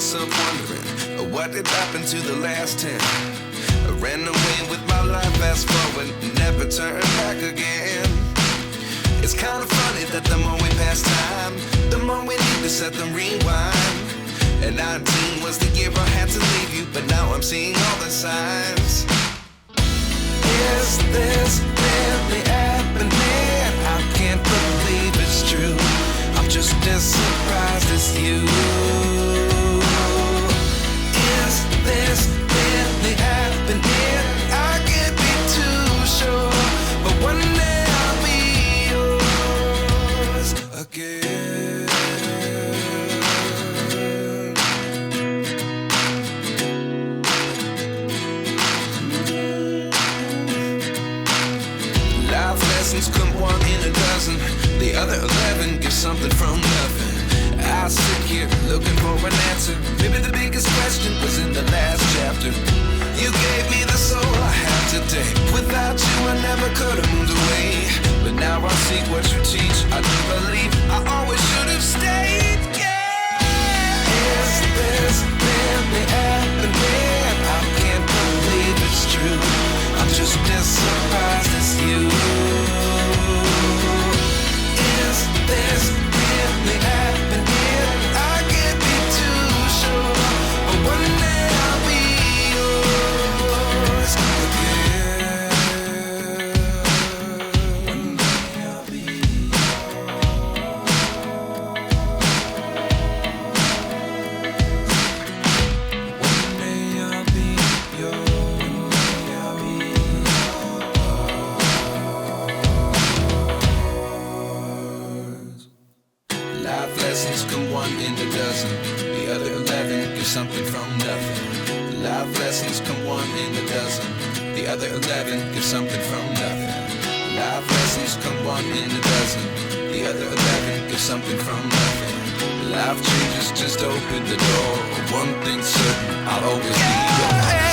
myself wondering what did happen to the last 10. I ran away with my life, fast forward, never turn back again. It's kind of funny that the more we pass time, the more we need to set them rewind. And 19 was the year I had to leave you, but now I'm seeing all the signs. Is this really happening? I can't believe it's true. I'm just as surprised as you. Is this really happening? I can't be too sure, but one day I'll be yours again. Life lessons come one in a dozen. The other 11 give something from nothing. I sit here looking for an answer. Maybe the biggest question was in the last chapter. You gave me the soul I have today. Without you I never could have moved away. But now I see what you teach. I do believe I always should have stayed. Yeah. Is this really happening? I can't believe it's true. I'm just as surprised as you. Is this really happening? I can't be too sure, but one day I'll be yours again. One day I'll be yours. One day I'll be yours. One day I'll be yours. Life lessons come one in a dozen. The other 11 give something from nothing. Life lessons come one in a dozen. The other 11 give something from nothing. Life lessons come one in a dozen. The other 11 give something from nothing. Life changes just open the door. One thing's certain, I'll always be yours.